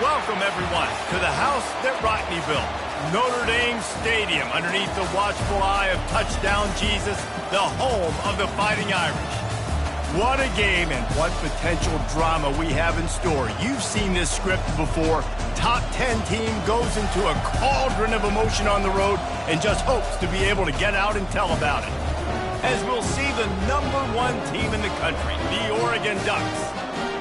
Welcome, everyone, to the house that Rodney built. Notre Dame Stadium, underneath the watchful eye of Touchdown Jesus, the home of the Fighting Irish. What a game and what potential drama we have in store. You've seen this script before. Top 10 team goes into a cauldron of emotion on the road and just hopes to be able to get out and tell about it. As we'll see the #1 team in the country, the Oregon Ducks,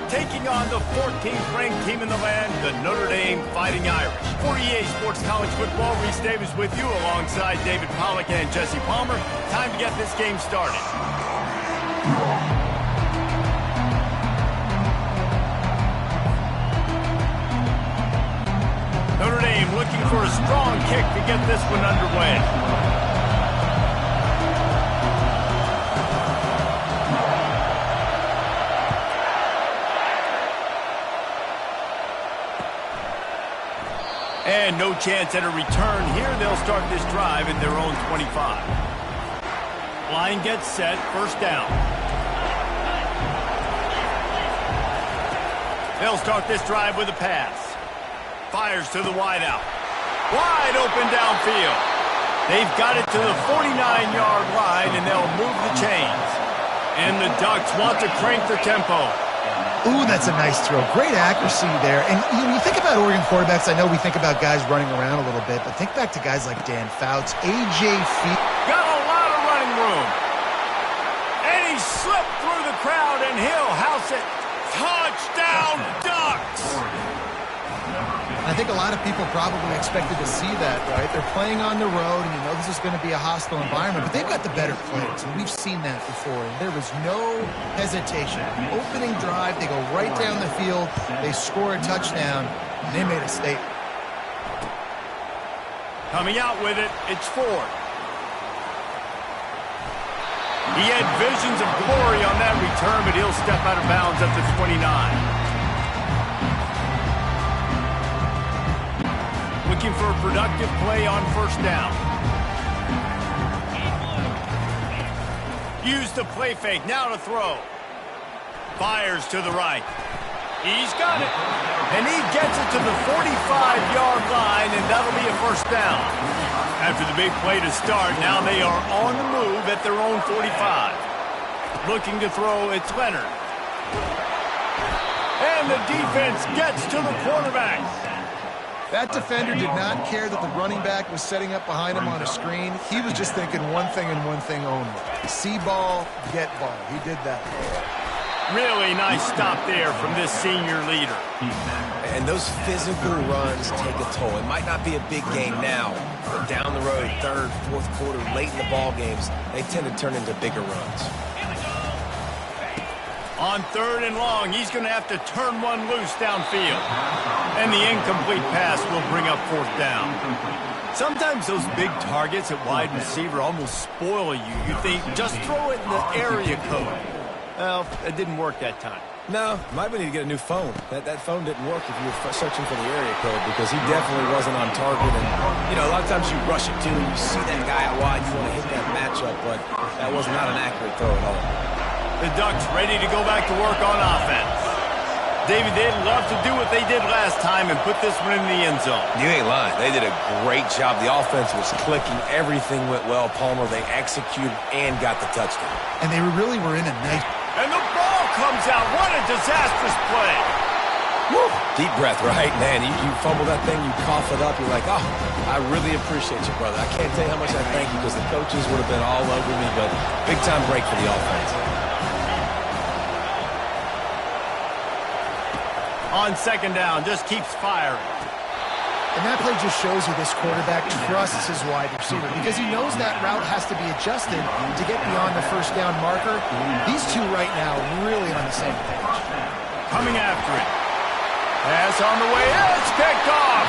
taking on the 14th ranked team in the land, the Notre Dame Fighting Irish. For EA Sports College Football, Reese Davis with you alongside David Pollack and Jesse Palmer. Time to get this game started. Notre Dame looking for a strong kick to get this one underway. And no chance at a return here. They'll start this drive at their own 25. Line gets set, first down. They'll start this drive with a pass. Fires to the wideout. Wide open downfield. They've got it to the 49-yard line, and they'll move the chains. And the Ducks want to crank their tempo. Ooh, that's a nice throw. Great accuracy there. And you think about Oregon quarterbacks, I know we think about guys running around a little bit, but think back to guys like Dan Fouts, A.J. Feet. Got a lot of running room. And he slipped through the crowd, and he'll house it. Touchdown, Ducks! I think a lot of people probably expected to see that, right? They're playing on the road, and you know this is going to be a hostile environment, but they've got the better players, and we've seen that before. And there was no hesitation. Opening drive, they go right down the field, they score a touchdown, and they made a statement. Coming out with it, it's Ford. He had visions of glory on that return, but he'll step out of bounds at the 29. Looking for a productive play on first down. Use the play fake, now to throw. Fires to the right. He's got it. And he gets it to the 45-yard line, and that'll be a first down. After the big play to start, now they are on the move at their own 45. Looking to throw, it's Leonard. And the defense gets to the quarterback. That defender did not care that the running back was setting up behind him on a screen. He was just thinking one thing and one thing only. See ball, get ball. He did that. Really nice stop there from this senior leader. And those physical runs take a toll. It might not be a big game now, but down the road, third, fourth quarter, late in the ball games, they tend to turn into bigger runs. On third and long, he's going to have to turn one loose downfield. And the incomplete pass will bring up fourth down. Sometimes those big targets at wide receiver almost spoil you. You think, just throw it in the area code. Well, it didn't work that time. No, might need to get a new phone. That phone didn't work if you were searching for the area code because he definitely wasn't on target. And, you know, a lot of times you rush it, too. You see that guy out wide, you want to hit that matchup, but that was not an accurate throw at all. The Ducks ready to go back to work on offense. David, they'd love to do what they did last time and put this one in the end zone. You ain't lying. They did a great job. The offense was clicking. Everything went well. Palmer, they executed and got the touchdown. And they really were in a nice... And the ball comes out. What a disastrous play. Woo. Deep breath, right? Man, you fumble that thing, you cough it up. You're like, oh, I really appreciate you, brother. I can't tell you how much I thank you because the coaches would have been all over me, but big-time break for the offense. On second down, just keeps firing. And that play just shows you this quarterback trusts his wide receiver because he knows that route has to be adjusted to get beyond the first down marker. These two right now really on the same page. Coming after it. Pass on the way. It's picked off.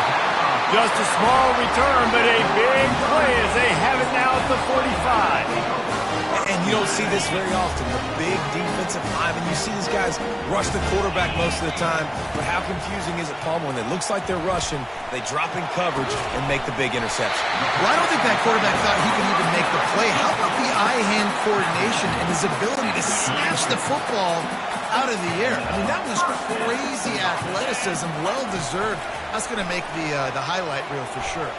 Just a small return, but a big play as they have it now at the 45. And you don't see this very often. The big defensive linemen. You see these guys rush the quarterback most of the time. But how confusing is it, Palmer, when it looks like they're rushing, they drop in coverage and make the big interception? Well, I don't think that quarterback thought he could even make the play. How about the eye-hand coordination and his ability to snatch the football out of the air. I mean, that was crazy athleticism, well-deserved. That's going to make the highlight reel for sure.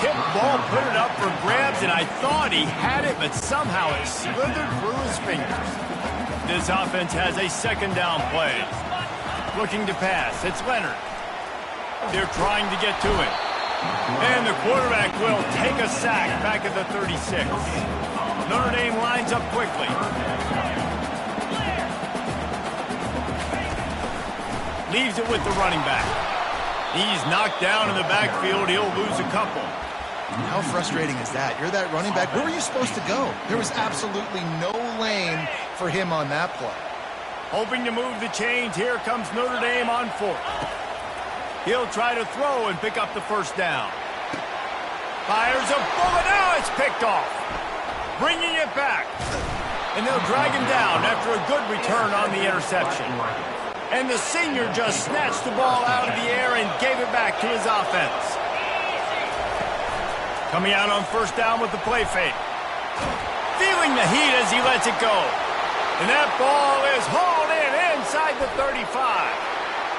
Tip ball, put it up for grabs, and I thought he had it, but somehow it slithered through his fingers. This offense has a second down play. Looking to pass. It's Leonard. They're trying to get to it. And the quarterback will take a sack back at the 36. Notre Dame lines up quickly. Leaves it with the running back. He's knocked down in the backfield. He'll lose a couple. How frustrating is that? You're that running back. Where were you supposed to go? There was absolutely no lane for him on that play. Hoping to move the chains. Here comes Notre Dame on fourth. He'll try to throw and pick up the first down. Fires a bullet. Now it's picked off. Bringing it back. And they'll drag him down after a good return on the interception. And the senior just snatched the ball out of the air and gave it back to his offense. Coming out on first down with the play fake. Feeling the heat as he lets it go. And that ball is hauled in inside the 35.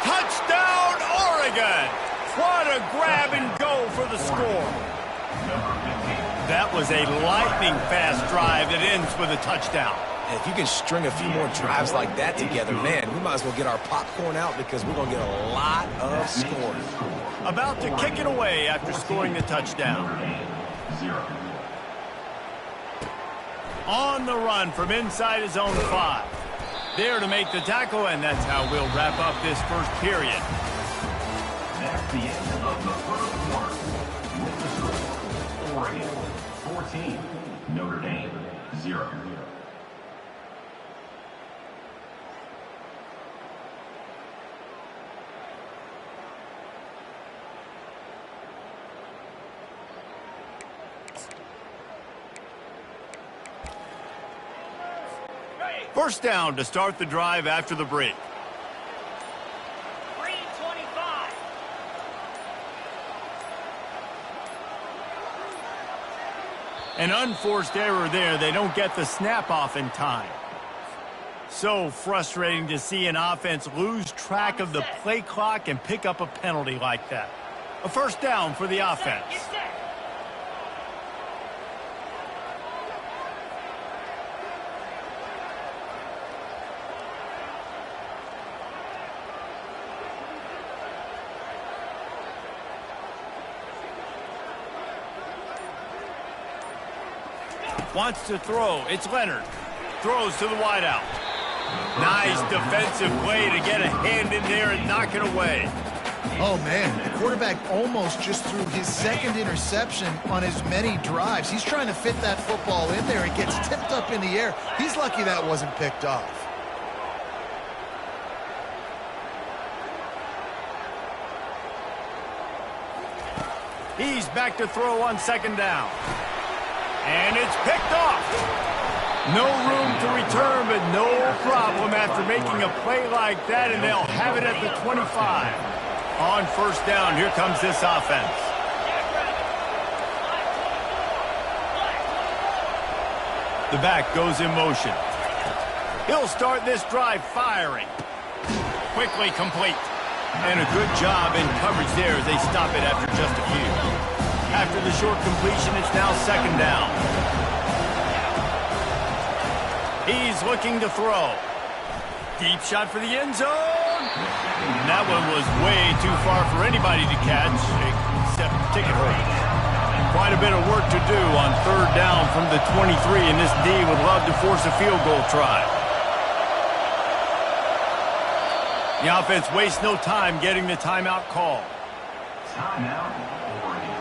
Touchdown, Oregon! What a grab and go for the score. That was a lightning-fast drive that ends with a touchdown. If you can string a few more drives like that together, man, we might as well get our popcorn out because we're going to get a lot of scores. About to kick it away after scoring the touchdown. On the run from inside his own 5. There to make the tackle, and that's how we'll wrap up this first period. That's the end of the first quarter. With the score, Oregon 14, Notre Dame 0. First down to start the drive after the break. 3:25. An unforced error there. They don't get the snap off in time. So frustrating to see an offense lose track of the play clock and pick up a penalty like that. A first down for the offense. Wants to throw. It's Leonard. Throws to the wideout. Nice defensive play to get a hand in there and knock it away. Oh, man. The quarterback almost just threw his second interception on as many drives. He's trying to fit that football in there. It gets tipped up in the air. He's lucky that wasn't picked off. He's back to throw on second down. And it's picked off. No room to return, but no problem after making a play like that, and they'll have it at the 25. On first down, here comes this offense. The back goes in motion. He'll start this drive firing. Quickly complete. And a good job in coverage there as they stop it after just a few. After the short completion, it's now second down. He's looking to throw. Deep shot for the end zone. That one was way too far for anybody to catch, except ticket holders. Quite a bit of work to do on third down from the 23, and this D would love to force a field goal try. The offense wastes no time getting the timeout call. Timeout, Oregon.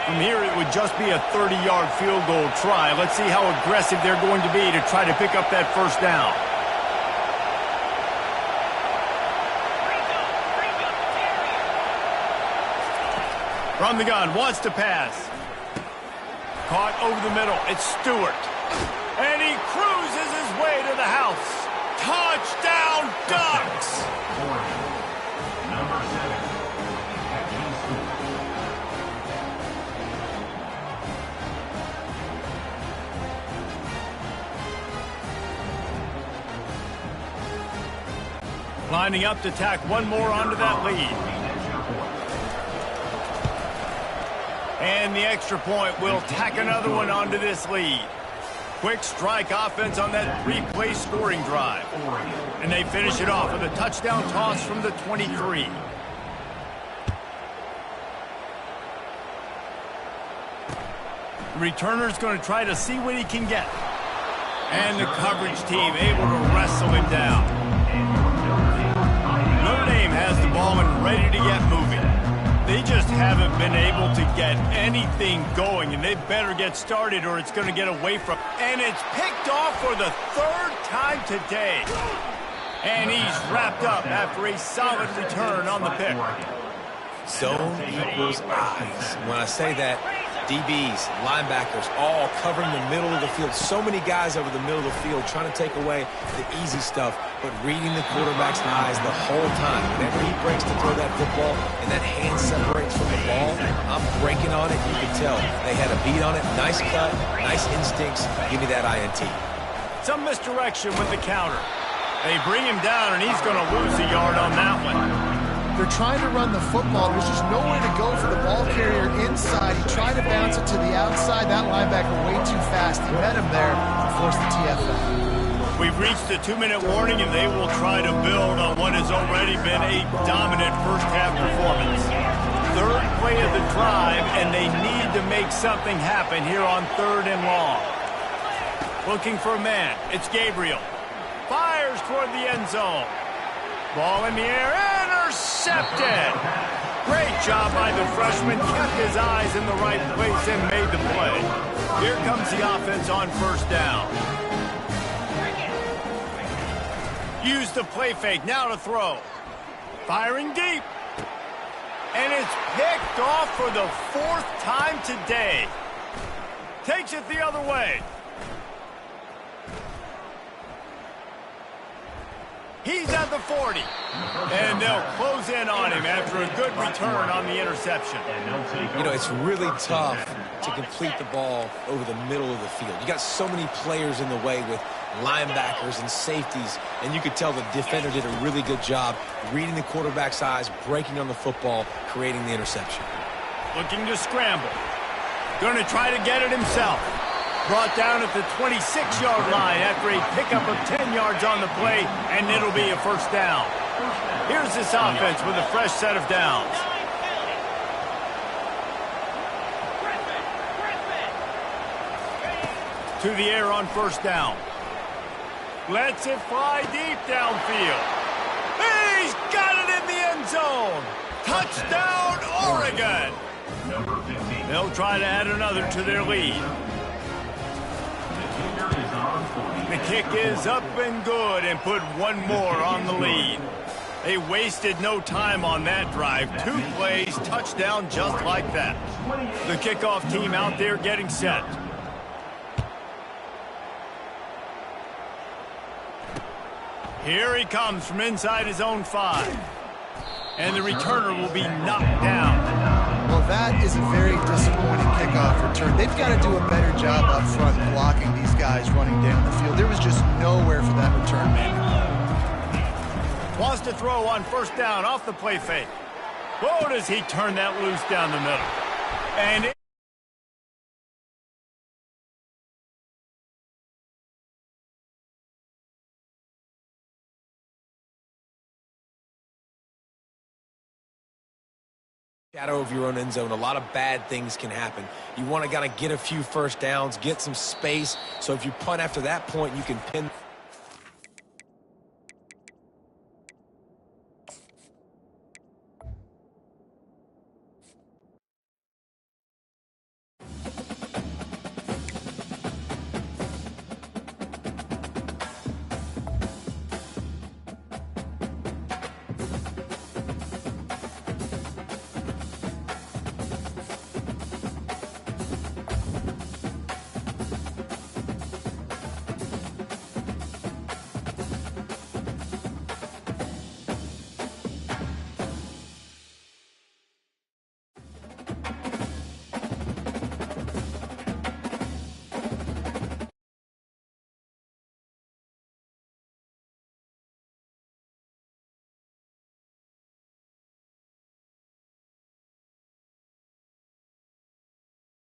From here, it would just be a 30-yard field goal try. Let's see how aggressive they're going to be to try to pick up that first down. From the gun, wants to pass. Caught over the middle. It's Stewart. And he cruises his way to the house. Touchdown, Ducks! Number 7. Lining up to tack one more onto that lead. And the extra point will tack another one onto this lead. Quick strike offense on that three-play scoring drive. And they finish it off with a touchdown toss from the 23. The returner's going to try to see what he can get. And the coverage team able to wrestle him down. Notre Dame has the ball and ready to get moving. They just haven't been able to get anything going, and they better get started or it's going to get away from. And it's picked off for the third time today. And he's wrapped up after a solid return on the pick. Zone equals eyes. When I say that, DBs, linebackers, all covering the middle of the field. So many guys over the middle of the field trying to take away the easy stuff, but reading the quarterback's eyes the whole time. Whenever he breaks to throw that football and that hand separates from the ball, I'm breaking on it. You can tell they had a beat on it. Nice cut, nice instincts. Give me that INT. Some misdirection with the counter. They bring him down, and he's going to lose a yard on that one. They're trying to run the football. There's just nowhere to go for the ball carrier inside. He tried to bounce it to the outside. That linebacker way too fast. He met him there and forced the TFL. We've reached the 2-minute warning, and they will try to build on what has already been a dominant first-half performance. Third play of the drive, and they need to make something happen here on 3rd and long. Looking for a man. It's Gabriel. Fires toward the end zone. Ball in the air, intercepted! Great job by the freshman, kept his eyes in the right place and made the play. Here comes the offense on first down. Use the play fake, now to throw. Firing deep. And it's picked off for the 4th time today. Takes it the other way. He's at the 40. And they'll close in on him after a good return on the interception. You know, it's really tough to complete the ball over the middle of the field. You got so many players in the way with linebackers and safeties, and you could tell the defender did a really good job reading the quarterback's eyes, breaking on the football, creating the interception. Looking to scramble. Going to try to get it himself. Brought down at the 26-yard line after a pickup of 10 yards on the play, and it'll be a first down. Here's this offense with a fresh set of downs. To the air on first down. Lets it fly deep downfield. He's got it in the end zone. Touchdown, Oregon. They'll try to add another to their lead. The kick is up and good and put one more on the lead. They wasted no time on that drive. 2 plays, touchdown just like that. The kickoff team out there getting set. Here he comes from inside his own 5. And the returner will be knocked down. Well, that is a very disappointing kickoff return. They've got to do a better job up front blocking these guys running down the field. There was just nowhere for that return man to go. Wants to throw on first down off the play fake. Whoa, does he turn that loose down the middle. And shadow of your own end zone, a lot of bad things can happen. You want to kind of get a few first downs, get some space, so if you punt after that point, you can pin